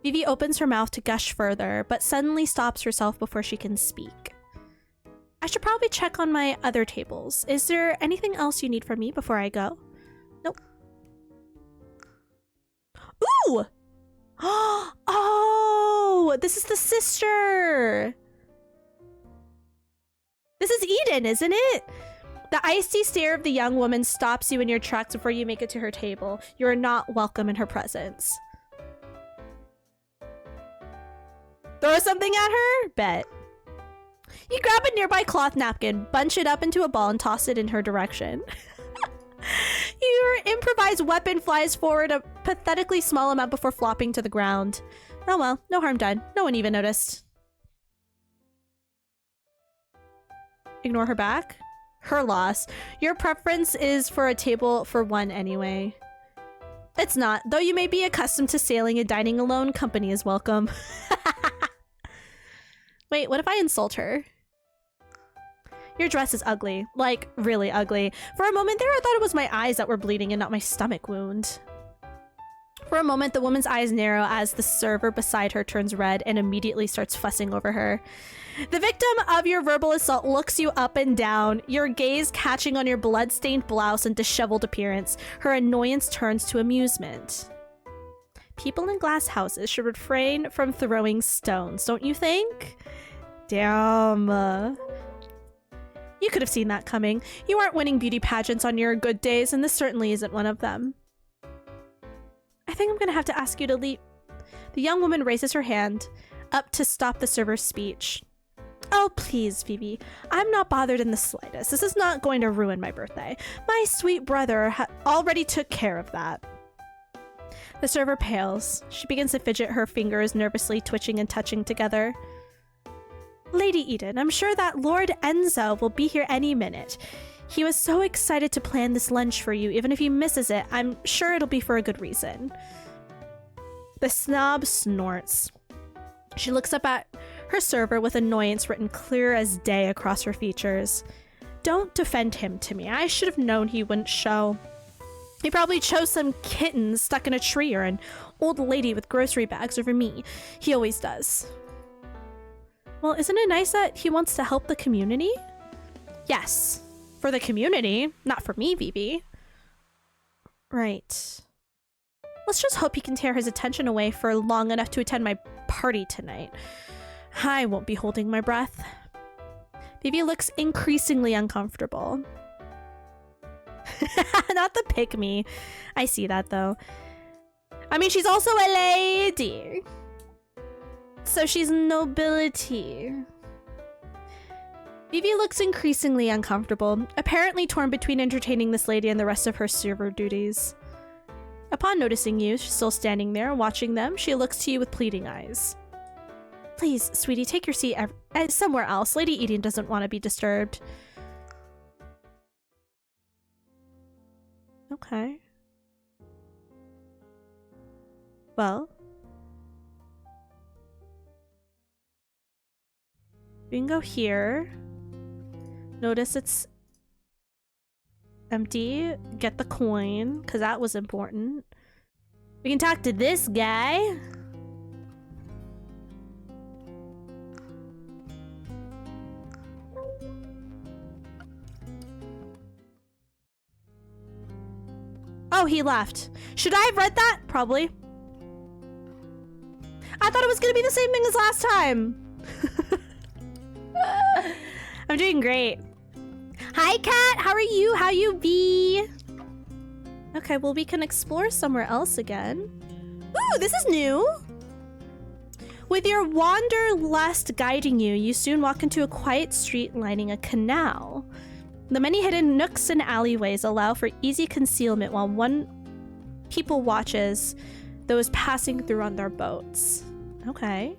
Vivi opens her mouth to gush further, but suddenly stops herself before she can speak. I should probably check on my other tables. Is there anything else you need from me before I go? Nope. Ooh! Oh! This is the sister! This is Eden, isn't it? The icy stare of the young woman stops you in your tracks before you make it to her table. You are not welcome in her presence. Throw something at her? Bet. You grab a nearby cloth napkin, bunch it up into a ball, and toss it in her direction. Your improvised weapon flies forward a pathetically small amount before flopping to the ground. Oh well, no harm done. No one even noticed. Ignore her back? Her loss. Your preference is for a table for one anyway. It's not. Though you may be accustomed to sailing and dining alone, company is welcome. Wait, what if I insult her? Your dress is ugly. Like, really ugly. For a moment there, I thought it was my eyes that were bleeding and not my stomach wound. For a moment, the woman's eyes narrow as the server beside her turns red and immediately starts fussing over her. The victim of your verbal assault looks you up and down, your gaze catching on your blood-stained blouse and disheveled appearance. Her annoyance turns to amusement. People in glass houses should refrain from throwing stones, don't you think? Damn. You could have seen that coming. You aren't winning beauty pageants on your good days, and this certainly isn't one of them. I think I'm gonna have to ask you to leave. The young woman raises her hand up to stop the server's speech. Oh, please, Phoebe. I'm not bothered in the slightest. This is not going to ruin my birthday. My sweet brother already took care of that. The server pales. She begins to fidget, her fingers nervously twitching and touching together. Lady Eden, I'm sure that Lord Enzo will be here any minute. He was so excited to plan this lunch for you. Even if he misses it, I'm sure it'll be for a good reason. The snob snorts. She looks up at her server with annoyance written clear as day across her features. Don't defend him to me. I should have known he wouldn't show. He probably chose some kittens stuck in a tree or an old lady with grocery bags over me. He always does. Well, isn't it nice that he wants to help the community? Yes. For the community, not for me, Vivi. Right. Let's just hope he can tear his attention away for long enough to attend my party tonight. I won't be holding my breath. Vivi looks increasingly uncomfortable. Not the pick me. I see that though. I mean, she's also a lady. So she's nobility. Vivi looks increasingly uncomfortable, apparently torn between entertaining this lady and the rest of her server duties. Upon noticing you, still standing there, watching them, she looks to you with pleading eyes. Please, sweetie, take your seat somewhere else. Lady Eden doesn't want to be disturbed. Okay. Well. We can go here. Notice it's empty. Get the coin, because that was important. We can talk to this guy. Oh, he left. Should I have read that? Probably. I thought it was going to be the same thing as last time. I'm doing great. Hi, Kat. How are you? How you be? Okay, well, we can explore somewhere else again. Ooh, this is new. With your wanderlust guiding you, you soon walk into a quiet street lining a canal. The many hidden nooks and alleyways allow for easy concealment while people watches those passing through on their boats. Okay.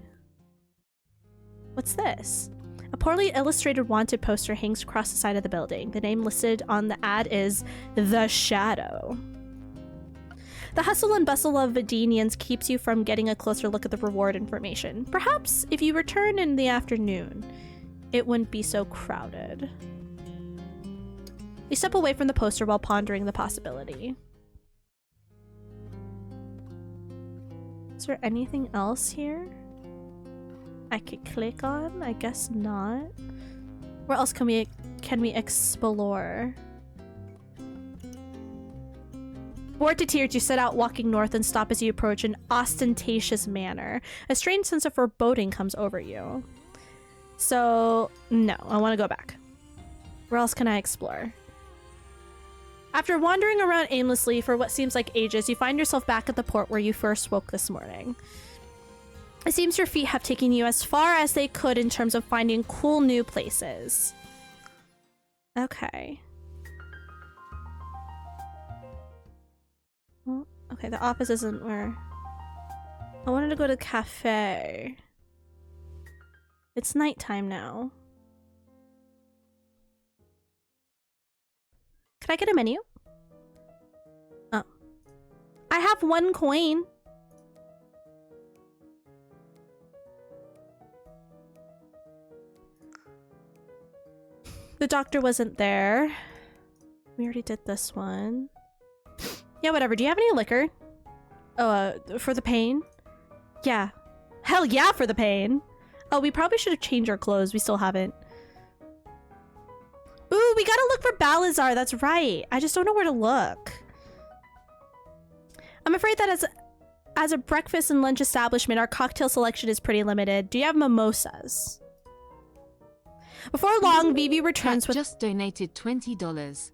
What's this? A poorly illustrated wanted poster hangs across the side of the building. The name listed on the ad is The Shadow. The hustle and bustle of Videnians keeps you from getting a closer look at the reward information. Perhaps if you return in the afternoon, it wouldn't be so crowded. You step away from the poster while pondering the possibility. Is there anything else here I could click on? I guess not. Where else can we explore? Bored to tears, you set out walking north and stop as you approach an ostentatious manor. A strange sense of foreboding comes over you. So, no, I want to go back. Where else can I explore? After wandering around aimlessly for what seems like ages, you find yourself back at the port where you first woke this morning. It seems your feet have taken you as far as they could in terms of finding cool new places. Okay. Well, okay, the office isn't where... I wanted to go to the cafe. It's nighttime now. Could I get a menu? Oh. I have 1 coin. The doctor wasn't there. We already did this one. Yeah, whatever. Do you have any liquor? Oh, for the pain? Yeah. Hell yeah, for the pain. Oh, we probably should have changed our clothes. We still haven't. Ooh, we gotta look for Balazar. That's right. I just don't know where to look. I'm afraid that as a breakfast and lunch establishment, our cocktail selection is pretty limited. Do you have mimosas? Before long, Vivi returns with... just donated $20.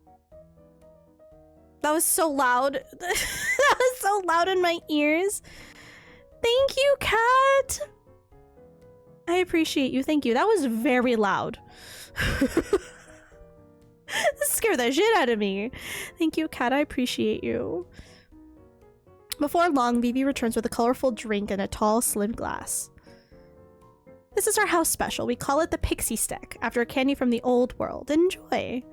That was so loud. That was so loud in my ears. Thank you, Kat. I appreciate you. Thank you. That was very loud. This scared the shit out of me. Thank you, Kat. I appreciate you. Before long, Vivi returns with a colorful drink in a tall, slim glass. This is our house special. We call it the Pixie Stick, after a candy from the old world. Enjoy.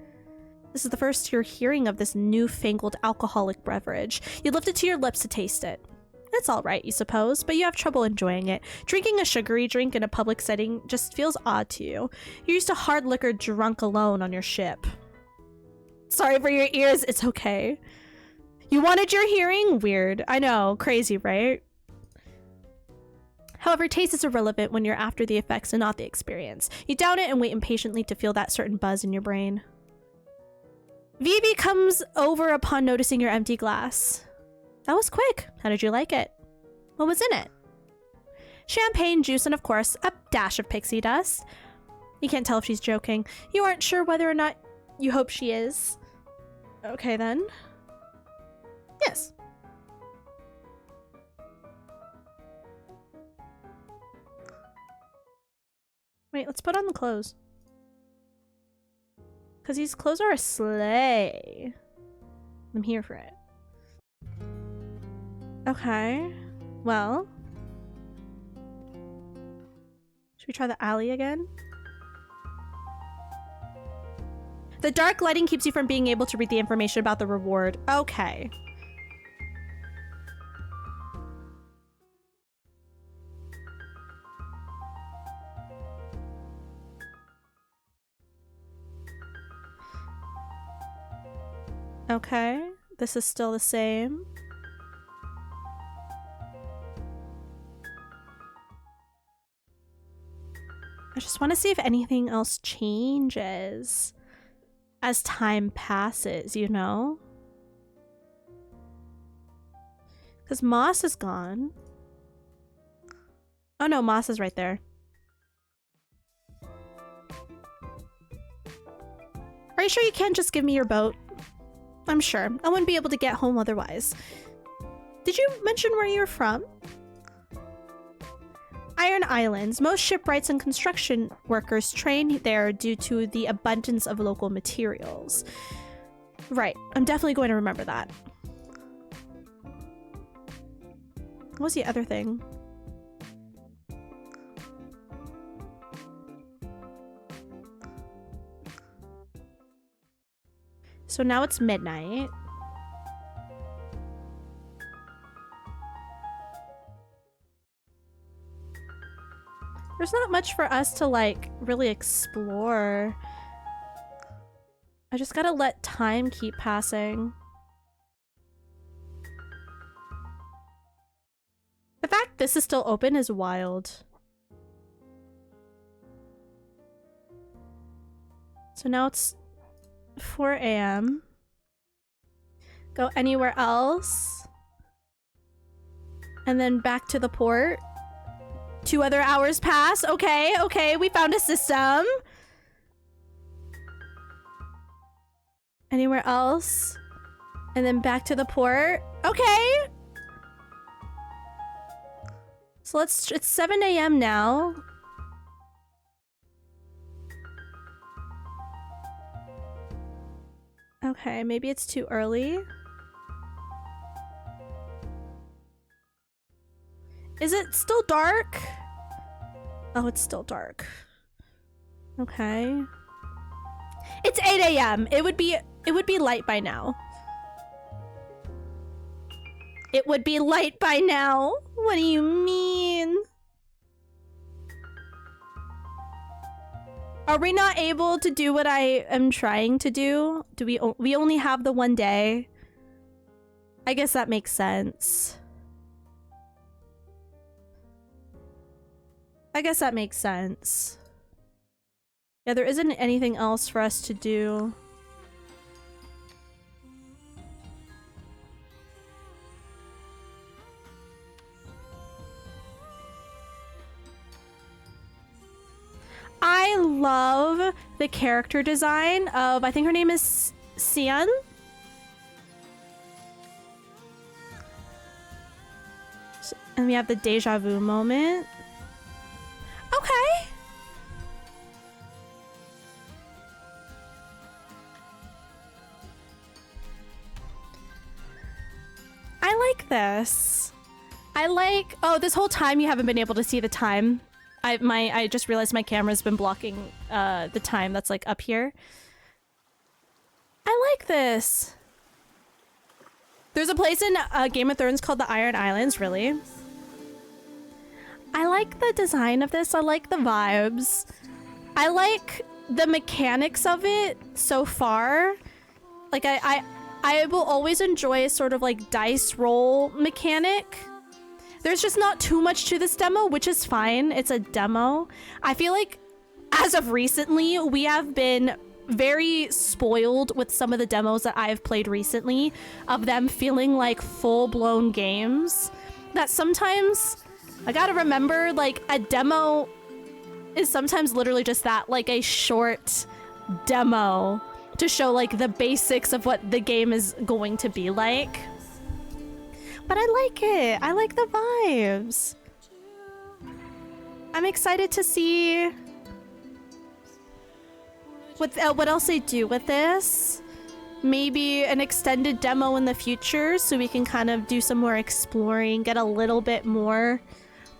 This is the first you're hearing of this newfangled alcoholic beverage. You lift it to your lips to taste it. It's all right, you suppose, but you have trouble enjoying it. Drinking a sugary drink in a public setting just feels odd to you. You're used to hard liquor drunk alone on your ship. Sorry for your ears, it's okay. You wanted your hearing? Weird. I know, crazy, right? However, taste is irrelevant when you're after the effects and not the experience. You down it and wait impatiently to feel that certain buzz in your brain. Vivi comes over upon noticing your empty glass. That was quick. How did you like it? What was in it? Champagne, juice, and of course, a dash of pixie dust. You can't tell if she's joking. You aren't sure whether or not you hope she is. Okay, then. Yes. Wait, let's put on the clothes. Because these clothes are a sleigh. I'm here for it. Okay. Well. Should we try the alley again? The dark lighting keeps you from being able to read the information about the reward. Okay. Okay, this is still the same. I just want to see if anything else changes as time passes, you know? Because Moss is gone. Oh no, Moss is right there. Are you sure you can't just give me your boat? I'm sure. I wouldn't be able to get home otherwise. Did you mention where you're from? Iron Islands. Most shipwrights and construction workers train there due to the abundance of local materials. Right. I'm definitely going to remember that. What was the other thing? So now it's midnight. There's not much for us to, like, really explore. I just gotta let time keep passing. The fact this is still open is wild. So now it's 4 a.m. Go anywhere else. And then back to the port. 2 other hours pass. Okay, okay, we found a system. Anywhere else? And then back to the port. Okay. So it's 7 a.m. now. Okay, maybe it's too early. Is it still dark? Oh, it's still dark. Okay. It's 8 a.m. It would be light by now. It would be light by now. What do you mean? Are we not able to do what I am trying to do? Do we only have the one day? I guess that makes sense. I guess that makes sense. Yeah, there isn't anything else for us to do. I love the character design of, I think her name is Sian. And we have the deja vu moment. Okay. I like this. I like, oh, this whole time you haven't been able to see the time. I just realized my camera's been blocking the time that's like up here. I like this. There's a place in Game of Thrones called the Iron Islands, really. I like the design of this. I like the vibes. I like the mechanics of it so far. Like I will always enjoy a sort of like dice roll mechanic. There's just not too much to this demo, which is fine. It's a demo. I feel like as of recently, we have been very spoiled with some of the demos that I've played recently, of them feeling like full-blown games. That sometimes, I gotta remember, like, a demo is sometimes literally just that, like a short demo to show like the basics of what the game is going to be like. But I like it. I like the vibes. I'm excited to see what else they do with this. Maybe an extended demo in the future so we can kind of do some more exploring, get a little bit more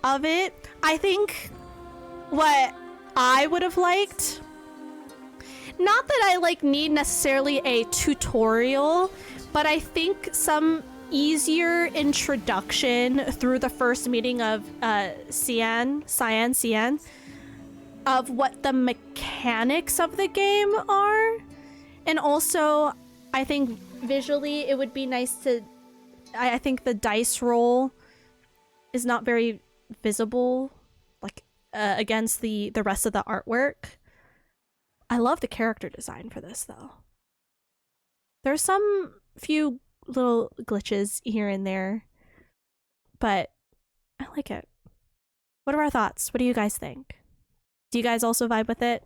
of it. I think what I would have liked, not that I like need necessarily a tutorial, but I think some easier introduction through the first meeting of Cyan, of what the mechanics of the game are. And also, I think visually it would be nice to, I think the dice roll is not very visible, like against the rest of the artwork. I love the character design for this though. There's some few little glitches here and there, but I like it. What are our thoughts? What do you guys think? Do you guys also vibe with it?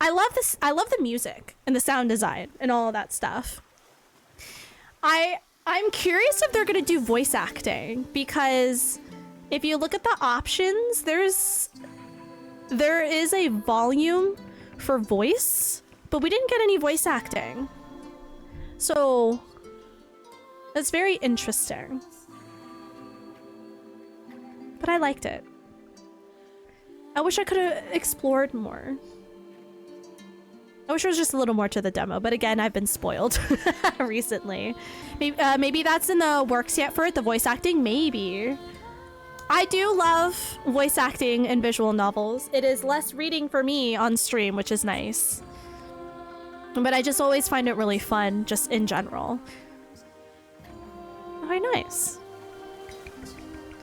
I love this. I love the music and the sound design and all of that stuff. I'm curious if they're gonna do voice acting, because if you look at the options, there is a volume for voice, but we didn't get any voice acting. So that's very interesting. But I liked it. I wish I could have explored more. I wish there was just a little more to the demo, but again, I've been spoiled recently. Maybe that's in the works yet for it, the voice acting? Maybe. I do love voice acting in visual novels. It is less reading for me on stream, which is nice. But I just always find it really fun, just in general. Very nice.